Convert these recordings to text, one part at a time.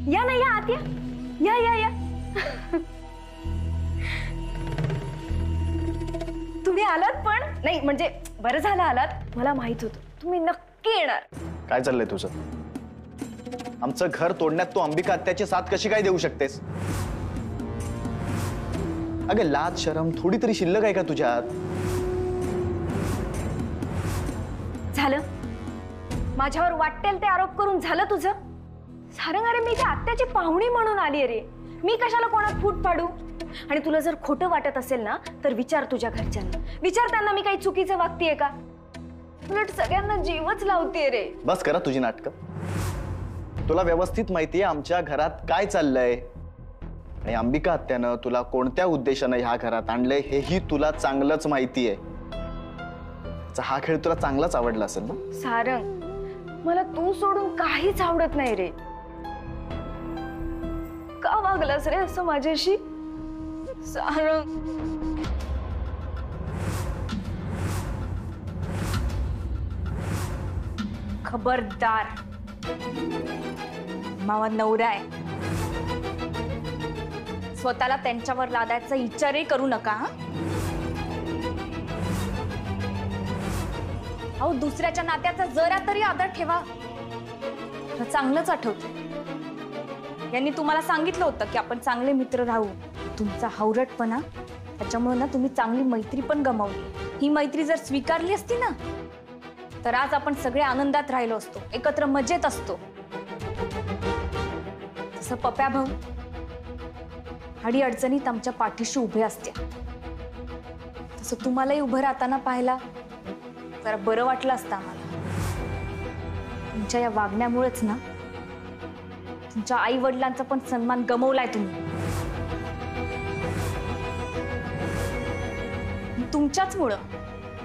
या ना, या आत या. या या या. तुम्ही आलात पण नाही, म्हणजे बरं झालं आलात. मला माहित होतं तुम्ही नक्की येणार. काय चाललंय तुझं? आमचं घर तोडण्यात तू अंबिका आत्याची साथ कशी काय देऊ शकतेस? अगं लाज शरम थोडी तरी शिल्लक आहे का तुझ्यात? झालं माझ्यावर वाटेल ते आरोप करून झालं तुझं? सारंग, अरे मी त्या आत्याची पाहुणी म्हणून आली रे. मी कशाला कोणात फूट पाडू? आणि तुला जर खोटं वाटत असेल ना तर विचार तुझ्या घरच्यांना. विचार त्यांना मी काही चुकीचं वागतेय का? उलट सगळ्यांना जीवच लावतेय रे. बस करा तुझी नाटकं. तुला व्यवस्थित माहितीये आमच्या घरात काय चाललंय आणि अंबिका आत्यानं तुला कोणत्या उद्देशानं ह्या घरात आणलंय हेही तुला चांगलंच माहितीये. हा खेळ तुला चांगलाच आवडला असेल ना? सारंग, मला तू सोडून काहीच आवडत नाही रे. का वागलास रे असं माझ्याशी? सारंग, खबरदार, मावा नवरा आहे. स्वतःला त्यांच्यावर लादायचा विचारही करू नका. अहो, दुसऱ्याच्या नात्याचा जरा तरी आदर ठेवा. चांगलंच आठवतं यांनी तुम्हाला सांगितलं होतं की आपण चांगले मित्र राहू. तुमचा हावरटपणा त्याच्यामुळे ना तुम्ही चांगली मैत्री पण गमावली. ही मैत्री जर स्वीकारली असती ना तर आज आपण सगळे आनंदात राहिलो असतो, एकत्र मजेत असतो. तसं पप्या भाऊ अडी अडचणीत आमच्या पाठीशी उभे असते. तसं तुम्हालाही उभं राहताना पाहायला जरा बरं वाटलं असतं आम्हाला. तुमच्या या वागण्यामुळेच ना तुमच्या आई वडिलांचा पण सन्मान गमावलाय तुम्ही. तुमच्याचमुळं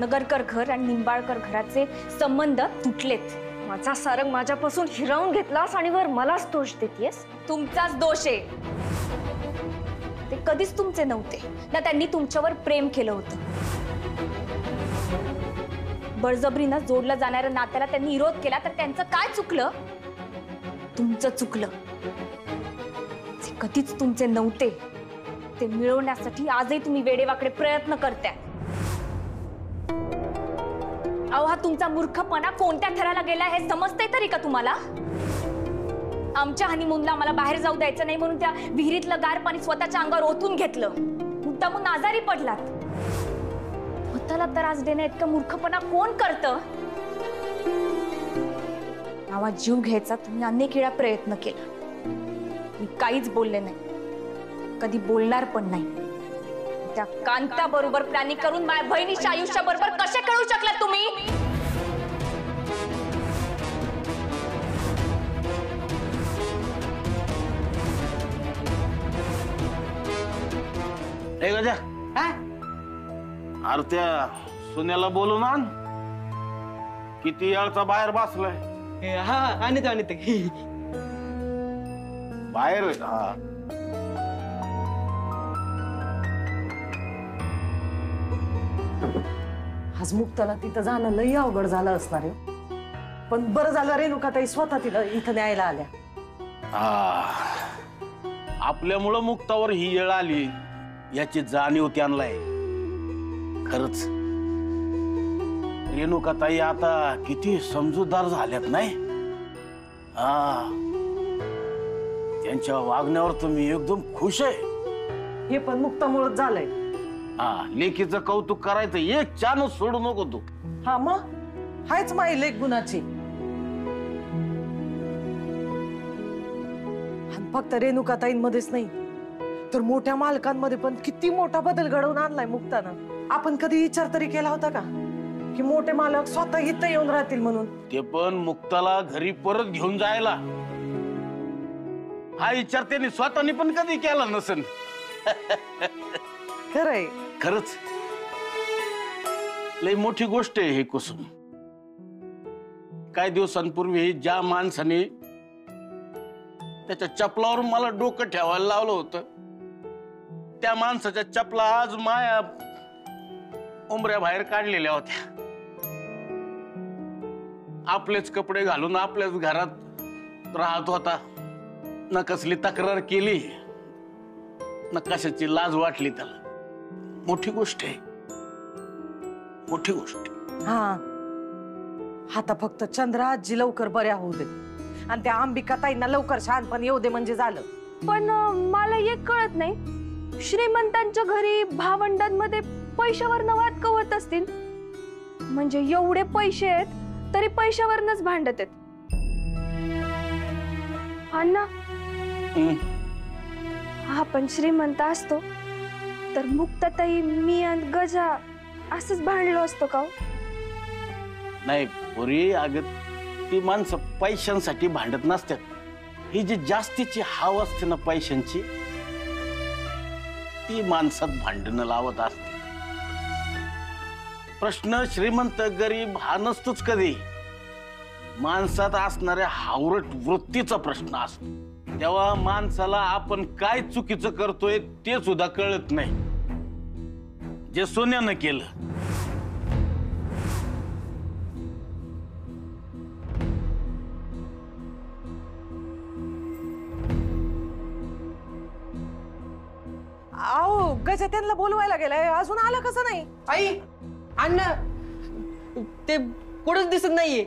नगरकर घर आणि निंबाळकर घराचे संबंध तुटलेत. माझा सारंग माझ्यापासून हिरावून घेतलास आणि वर मलाच दोष देतेस. तुमचाच दोष आहे. ते कधीच तुमचे नव्हते ना. त्यांनी तुमच्यावर प्रेम केलं होतं. बळजबरीनं जोडलं जाणाऱ्या नात्याला त्यांनी विरोध केला तर त्यांचं काय चुकलं? तुमचं चुकलं. जे कधीच तुमचे नव्हते ते मिळवण्यासाठी आजही तुम्ही वेडेवाकडे प्रयत्न करताय. अहो, हा तुमचा मूर्खपणा कोणत्या थराला गेला हे समजतंय तरी का तुम्हाला? आमच्या हनीमूनला मला बाहेर जाऊ द्यायचं नाही म्हणून त्या विहिरीतलं गार पाणी स्वतःच्या अंगावर ओतून घेतलं. मुद्दामून आजारी पडलात. स्वतःला त्रास देण्या इतका मूर्खपणा कोण करतं? आवाज जीव घ्यायचा तुम्ही अनेक वेळा प्रयत्न केला. मी काहीच बोलले नाही, कधी बोलणार पण नाही. त्या कांता बरोबर प्लॅनिंग करून माझ्या बहिणीच्या आयुष्या बरोबर कसे खेळू शकला तुम्ही? ए गजा, अरे त्या सुन्याला बोलून आण. किती वेळचा बाहेर बसलाय. हा आणते बाहेर. हा, आज मुक्ताला तिथं जाणं लई अवघड झालं असणार आहे. पण बरं झालं रेणुकाताई स्वतः तिला इथं न्यायला आल्या. आपल्यामुळं मुक्तावर ही येळ आली याची जाणीव त्यांनाय. खरंच रेणुकाताई आता किती समजूतदार झाल्यात नाही. त्यांच्या वागण्यावर तुम्ही एकदम खुश आहे. हे पण मुक्तामुळेच झालंय. लेकीचं कौतुक करायचं एक चानच सोडू नको तू. हा मग हायच माई लेक गुणाची. फक्त रेणुकाताईंमध्येच नाही तर मोठ्या मालकांमध्ये पण किती मोठा बदल घडवून आणलाय मुक्तानं. आपण कधी विचार तरी केला होता का की मोठे मालक स्वतः इथं येऊन राहतील म्हणून? ते पण मुक्ताला घरी परत घेऊन जायला. हा विचार त्यांनी स्वतःनी पण कधी केला नसेल. खरंय. खरंच लई मोठी गोष्ट आहे हे कुसुम. काही दिवसांपूर्वी ज्या माणसाने त्याच्या चपलावर मला डोकं ठेवायला लावलं होतं त्या माणसाच्या चपला आज माया उंबऱ्या बाहेर काढलेल्या होत्या. आपलेच कपडे घालून आपल्याच घरात राहत होता. न कसली तक्रार केली न कशाची लाज वाटली त्याला. मोठी गोष्ट आहे, मोठी गोष्ट. हा आता फक्त चंद्रा आजी लवकर बऱ्या होऊ दे आणि त्या अंबिका ताईंना लवकर शहाणपण येऊ दे म्हणजे झालं. पण मला एक कळत नाही, श्रीमंतांच्या घरी भावंडांमध्ये पैशावर वाद कवत असतील, म्हणजे एवढे पैसे आहेत तरी पैशावरनच भांडत आहेत. अण्णा, आपण श्रीमंत असतो तर मुक्ताताई, मी आणि गजा असंच भांडलो असतो का? नाही पोरी, अगं ती माणसं पैशांसाठी भांडत नसतात. ही जी जास्तीची हाव असते ना पैशांची, ती माणसात भांडणं लावत असते. प्रश्न श्रीमंत गरीब हा नसतोच कधी, माणसात असणाऱ्या हावरट वृत्तीचा प्रश्न असतो. तेव्हा माणसाला आपण काय चुकीचं करतोय ते सुद्धा कळत नाही. जे सोन्यानं केलं आओ गजा त्यांना बोलवायला गेलाय, अजून आला कसं नाही? आई, अण्णा ते कुठंच दिसत नाहीये.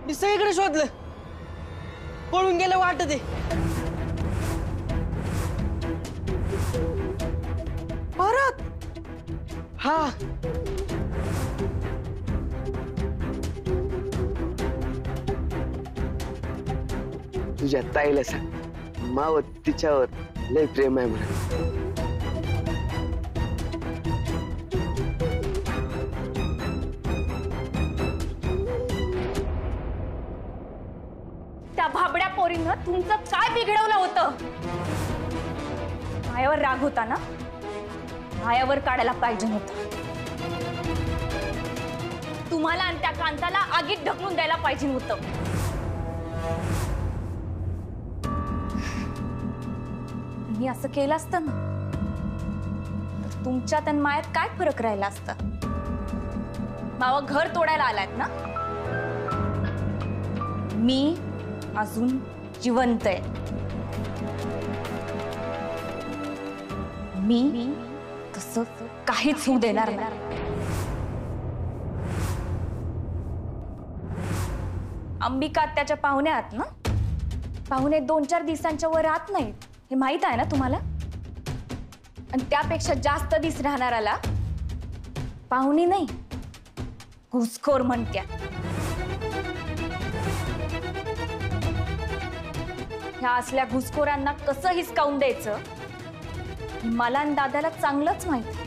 मी सगळीकडे शोधलं, पळून गेलं वाटत आहे. परत? हा, तुझ्या ताईला सांग, मावत तिच्यावर लय प्रेम आहे म्हणा. त्या भाबड्या पोरीनं तुमचं काय बिघडवलं होतं? मायावर राग होता ना, मायावर काढायला पाहिजे होतं. तुम्हाला आणि त्या कांताला आगीत ढकलून द्यायला पाहिजे होतं. मी असं केलं असतं ना तर तुमच्यात आणि मायात काय फरक राहिला असता? मावा घर तोडायला आलात ना, मी अजून जिवंत आहे. मी तसं काहीच होऊ देणार नाही. अंबिका त्याच्या पाहुण्या आहात ना, पाहुणे 2-4 दिवसांच्या वर राहत नाहीत, हे माहित आहे ना तुम्हाला. आणि त्यापेक्षा जास्त दिस राहणाराला पाहुणी नाही, घुसखोर म्हणत्या. ह्या असल्या घुसखोरांना कसं हिसकावून द्यायचं मला आणि दादाला चांगलंच माहिती.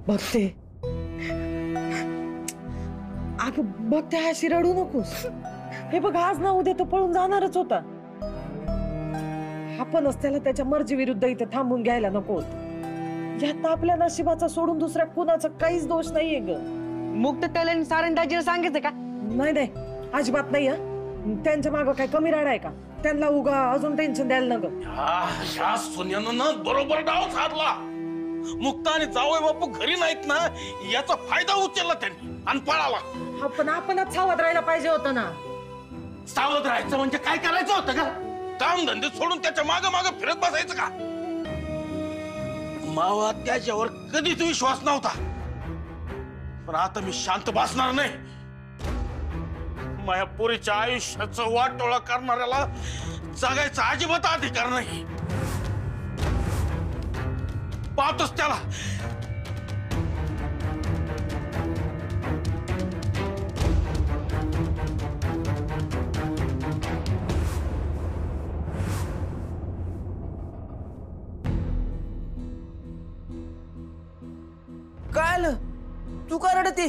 बघते अगं, बघते अशी रडू नकोस. हे बघ, आज ना उद्या तो पळून जाणारच होता. आपणच त्याला त्याच्या मर्जी विरुद्ध इथे थांबून घ्यायला नको. यात आपल्या नशिबाचा सोडून दुसऱ्या कुणाचा काहीच दोष नाहीये ग. मुक्त त्याला सारंदाजीला सांगितलं का? नाही नाही, अजिबात नाही. त्यांच्या मागं काय कमी राडा आहे का? त्यांना उगा अजून टेन्शन द्यायला नको. ह्या सोन्यानं ना बरोबर डाव साधला. मुक्ता आणि जावई बापू घरी नाहीत ना, याचा फायदा उचलला त्यांनी आणि पळाला. आपणच सावध राहायला पाहिजे होतं ना. सावध राहायचं म्हणजे काय करायचं होतं का? काम धंदे सोडून त्याच्या माग माग फिरत बसायचं का? मावा त्याच्यावर कधीच विश्वास नव्हता, पण आता मी शांत बसणार नाही. माझ्या पोरीच्या आयुष्याचं वाटोळा करणाऱ्याला जगायचा अजिबात अधिकार नाही. पाहतोच त्याला. काय आलं? तू का रडते?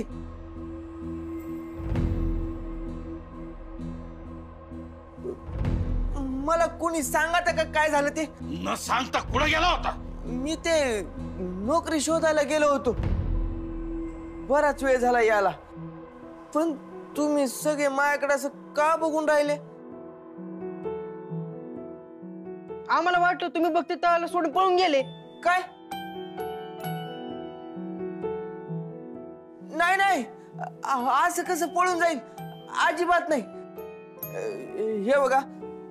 मला कोणी सांगत का काय झालं ते? न सांगता कुठे गेला होता? मी ते नोकरी शोधायला गेलो होतो. बराच वेळ झाला याला, पण तुम्ही सगळे माझ्याकडे असं का बघून राहिले? आम्हाला वाटलं तुम्ही बघते त्याला सोडून पळून गेले. काय? नाही नाही, असं कसं पळून जाईल? अजिबात नाही. हे बघा,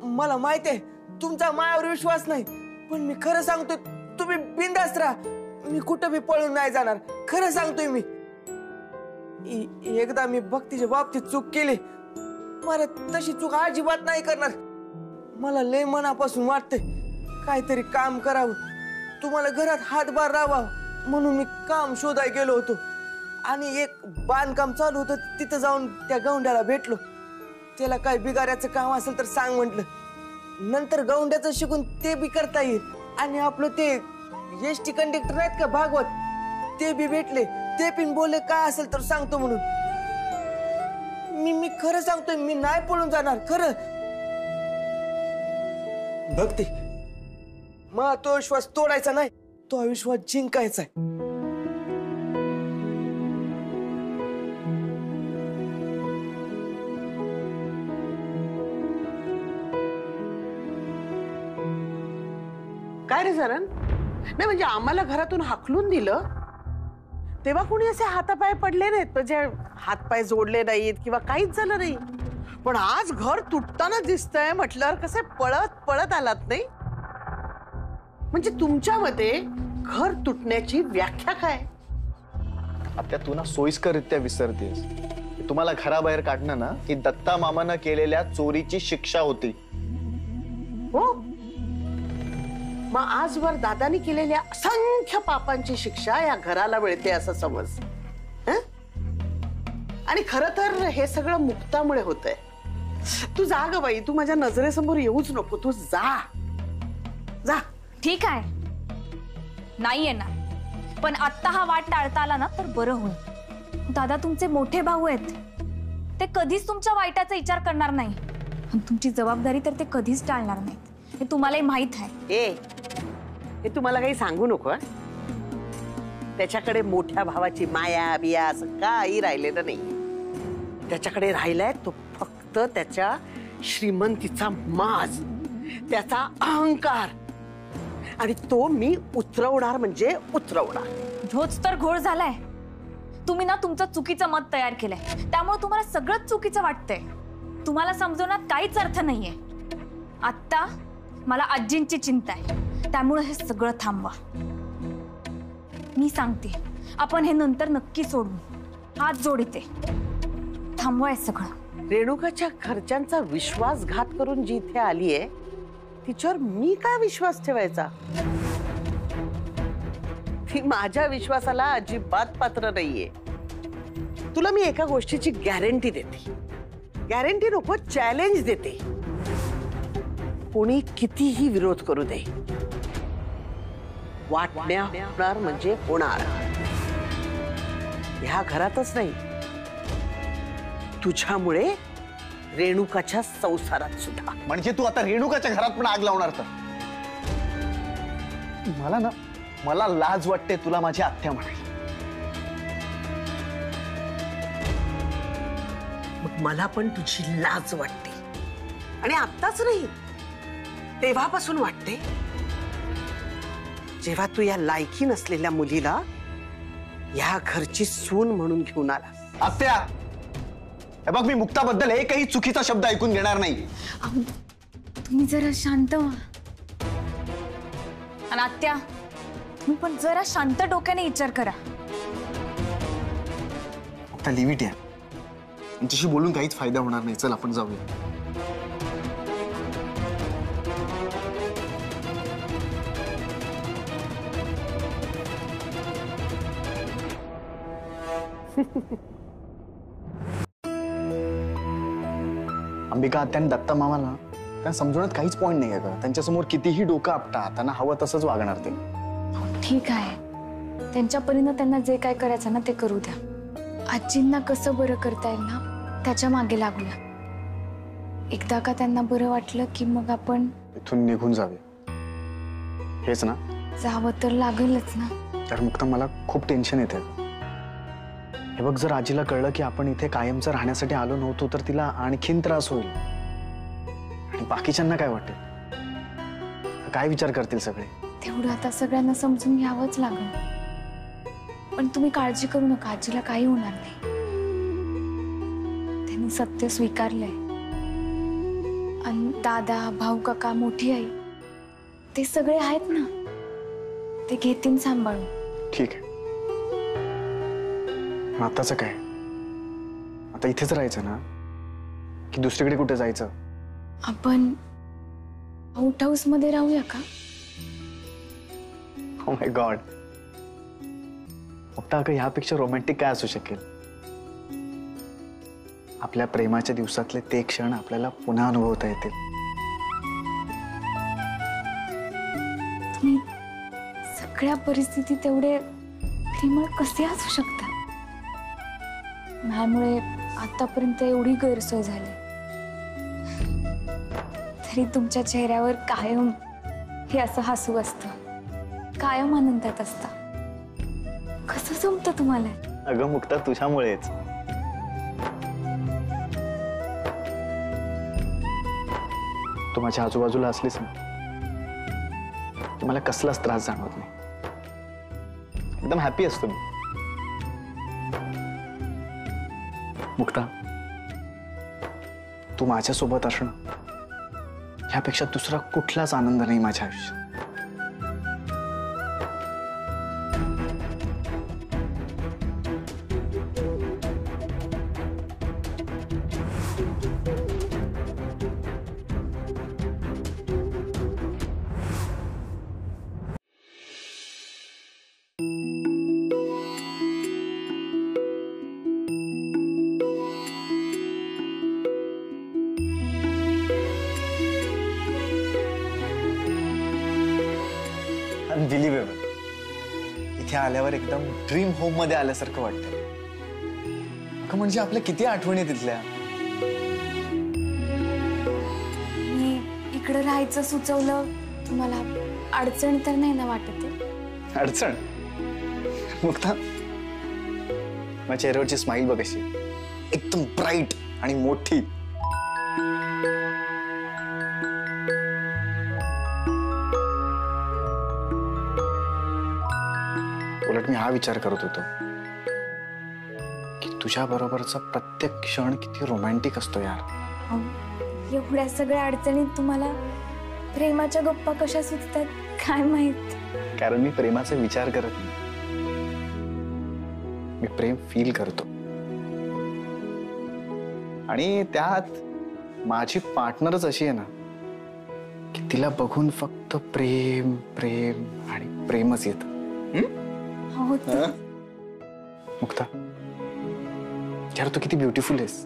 मला माहिती आहे तुमचा मायावर विश्वास नाही, पण मी खरं सांगतोय, तुम्ही बिंदास्त राहा. मी कुठं बी पळून नाही जाणार, खरं सांगतोय मी. एकदा मी भक्तीच्या बाबतीत चूक केली, मला तशी चूक अजिबात नाही करणार. मला लय मनापासून वाटतंय काहीतरी काम करावं, तुम्हाला घरात हातभार राहावा, म्हणून मी काम शोधायला गेलो होतो. आणि एक बांधकाम चालू होतं, तिथं जाऊन त्या गौंड्याला भेटलो. त्याला काय बिगाऱ्याचं काम असेल तर सांग म्हटलं. नंतर गौंड्याचं शिकून ते बी करता येईल. आणि आपलं ते एसटी कंडक्टर आहेत का भागवत, ते बी भेटले. ते पण बोलले काय असेल तर सांगतो म्हणून. मी खरं सांगतोय, मी नाही पळून जाणार, खरं. भक्ती, मग तो विश्वास तोडायचा नाही, तो विश्वास जिंकायचा आहे. काय रे सरण? नाही म्हणजे आम्हाला घरातून हाकलून दिलं तेव्हा कोणी असे हातापाय पडले नाहीत, म्हणजे हातपाय जोडले नाहीत किंवा काहीच झालं नाही. पण आज घर तुटताना दिसतंय म्हटल्यावर कसे पळत पळत आलात नाही? म्हणजे तुमच्या मते घर तुटण्याची व्याख्या काय? आत्या तू ना सोयीस्कररित्या विसरतेस. तुम्हाला घराबाहेर काढणं ना ही दत्ता मामानं केलेल्या चोरीची शिक्षा होती. हो, मग आजवर दादानी केलेल्या असंख्य पापांची शिक्षा या घराला मिळते असं समज. आणि खरं तर हे सगळं मुक्तामुळे होतंय. तू जा ग बाई, तू माझ्या नजरेसमोर येऊच नको, तू जा जा. ठीक आहे, नाही येणार, पण आत्ता हा वाट टाळता आला ना तर बरं होईल. दादा तुमचे मोठे भाऊ आहेत, ते कधीच तुमच्या वाईटाचा विचार करणार नाही. आणि तुमची जबाबदारी तर ते कधीच टाळणार नाहीत, हे तुम्हालाही माहित आहे. हे तुम्हाला काही सांगू नको. त्याच्याकडे मोठ्या भावाची माया बिया असं काही राहिलेलं नाही. त्याच्याकडे राहिलाय तो फक्त त्याच्या श्रीमंतीचा माज, त्याचा अहंकार. आणि तो मी उतरवणार म्हणजे उतरवणार. ह्योच तर घोळ झालाय. तुम्ही ना तुमचं चुकीचं मत तयार केलंय, त्यामुळे तुम्हाला सगळंच चुकीचं वाटतंय. तुम्हाला समजवण्यात काहीच अर्थ नाहीये. आत्ता मला आजींची चिंता आहे, त्यामुळे हे सगळं थांबवा. मी सांगते, आपण हे नंतर नक्की सोडू. हात जोडते, थांबवाय सगळं. रेणुकाच्या घरच्यांचा विश्वासघात करून जी इथे आलीये, तिच्यावर मी काय विश्वास ठेवायचा? ती माझ्या विश्वासाला अजिबात पात्र नाहीये. तुला मी एका गोष्टीची गॅरंटी देते. गॅरंटी नको, चॅलेंज देते. कोणी कितीही विरोध करू दे, वाटण्या होणार म्हणजे होणार. ह्या घरातच नाही, तुझ्यामुळे रेणुकाच्या संसारात सुद्धा. म्हणजे तू आता रेणुकाच्या घरात पण आग लावणार तर? मला लाज वाटते तुला माझी आत्या म्हणायला. मग मला पण तुझी लाज वाटते. आणि आत्ताच नाही, तेव्हापासून वाटते, जेव्हा तू या लायकी नसलेल्या मुलीला या घरची सून म्हणून घेऊन आलास. आत्या, हे बघ, मी मुक्ताबद्दल एकही चुकीचा शब्द ऐकून घेणार नाही. तुम्ही जरा शांत व्हा. आणि आत्या, तुम्ही पण जरा शांत डोक्याने विचार करा. आता लिव्ह इट. तुझ्याशी बोलून काहीच फायदा होणार नाही. चल आपण जाऊया. अंबिका आत्या आणि दत्ता मामाला त्यांना समजवण्यात काहीच पॉइंट नाही आहे का? त्यांच्यासमोर कितीही डोकं आपटा, त्यांना हवं तसंच वागणार ते. ठीक आहे, त्यांच्या परीनं त्यांना जे काय करायचं ना ते करू द्या. आजींना कसं बरं करता येईल ना त्याच्या मागे लागूया. एकदा का त्यांना बरं वाटलं की मग आपण इथून निघून जावे. हेच ना? जावं तर लागेलच ना. तर मग तर मला खूप टेन्शन येते. हे बघ, जर आजीला कळलं की आपण इथे कायमचं राहण्यासाठी आलो नव्हतो तर तिला आणखीन त्रास होईल. आणि बाकीच्यांना काय वाटेल? काय विचार करतील सगळे? तेवढं आता सगळ्यांना समजून घ्यावंच लागेल. पण तुम्ही काळजी करू नका, आजीला काही होणार नाही. त्यांनी सत्य स्वीकारलंय. आणि दादा, भाऊ, काका, मोठी आई ते सगळे आहेत ना, ते घेतील सांभाळून. ठीक आहे. पण आताचं काय? आता इथेच राहायचं ना की दुसरीकडे कुठे जायचं? आपण आउट हाऊस मध्ये राहूया का? ओ माय गॉड, फक्त अगं ह्यापेक्षा रोमॅन्टिक काय असू शकेल? आपल्या प्रेमाच्या दिवसातले ते क्षण आपल्याला पुन्हा अनुभवता येतील. तुम्ही सगळ्या परिस्थितीत एवढे प्रेमळ कसे असू शकता? माझ्यामुळे आतापर्यंत एवढी गैरसोय झाली, तरी तुमच्या चेहऱ्यावर कायम हे असं हसू असतं, कायम आनंदात असता. कसं जमतं तुम्हाला? अगं मुक्ता, तुझ्यामुळेच. तू माझ्या आजूबाजूला असलीस ना की मला कसलाच त्रास जाणवत नाही. एकदम हॅपी असतो मी. मुक्ता, तू माझ्यासोबत असणं ह्यापेक्षा दुसरा कुठलाच आनंद नाही माझ्या आयुष्यात. अनबिलिव्हेबल. इथे आल्यावर एकदम ड्रीम होम मध्ये आल्यासारखं वाटतं. म्हणजे आपल्या किती आठवणी तिथल्या. मी इकडे राहायचं सुचवलं तुम्हाला, अडचण तर नाही ना वाटत? अडचण? मुक्ता, माझ्या चेहऱ्यावरची स्माइल बघ कशी, एकदम ब्राईट आणि मोठी. उलट मी हा विचार करत होतो की तुझ्या बरोबरचा प्रत्येक क्षण किती रोमॅन्टिक असतो यार. एवढ्या सगळ्या अडचणीत तुम्हाला प्रेमाच्या गप्पा कशा सुचतात काय माहित? कारण मी प्रेमाचा विचार करत नाही, मी प्रेम फील करतो. आणि त्यात माझी पार्टनरच अशी आहे ना की तिला बघून फक्त प्रेम प्रेम आणि प्रेमच येतं. मुक्ता, यार तू किती ब्युटिफुल आहेस.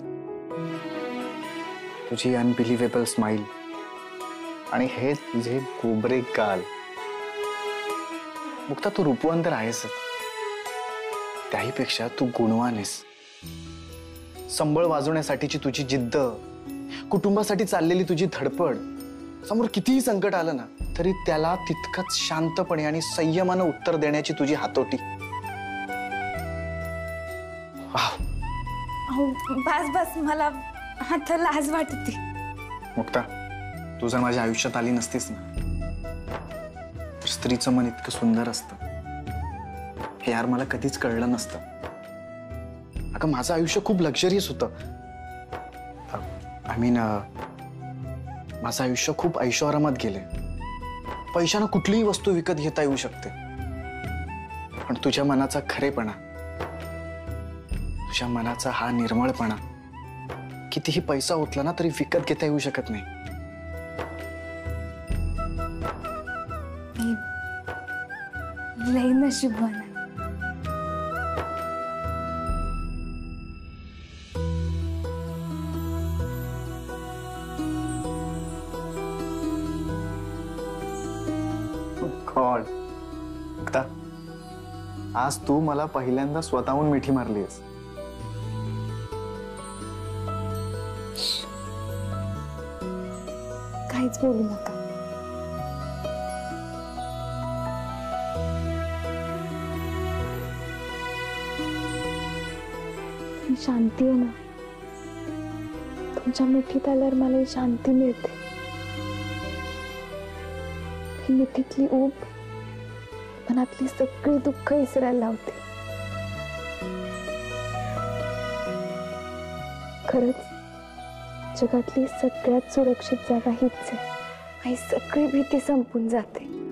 तुझी अनबिलिव्हेबल स्माइल आणि हे तुझे गोबरे गाल. मुक्ता, तू रूपवान तर आहेस, त्याहीपेक्षा तू गुणवान आहेस. संबळ वाजवण्यासाठीची तुझी जिद्द, कुटुंबासाठी चाललेली तुझी धडपड, समोर कितीही संकट आलं ना तरी त्याला तितकंच शांतपणे आणि संयमानं उत्तर देण्याची तुझी हातोटी. बस बस, मला आता लाज वाटते. मुक्ता, तू जर माझ्या आयुष्यात आली नसतीस ना तर स्त्रीचं मन इतकं सुंदर असतं हे यार मला कधीच कळलं नसतं. अगं माझं आयुष्य खूप लक्झरियस होतं. आय मीन माझं आयुष्य खूप ऐशोआरामात गेले. पैशानं कुठलीही वस्तू विकत घेता येऊ शकते, पण तुझ्या मनाचा खरेपणा, तुझ्या मनाचा हा निर्मळपणा कितीही पैसा उठला ना तरी विकत घेता येऊ शकत नाही. लई नशीबवान आहे. गॉड, मुक्ता, आज तू मला पहिल्यांदा स्वतःहून मिठी मारलीस. काहीच बोलू नका. ही शांती आहे ना, तुमच्या मिठीत आल्यावर मला ही शांती मिळते. ही मिठीतली ऊब मनातली सगळी दुःख विसरायला लावते. खरंच जगातली सगळ्यात सुरक्षित जागा हीच आहे. माझी सगळी भीती संपून जाते.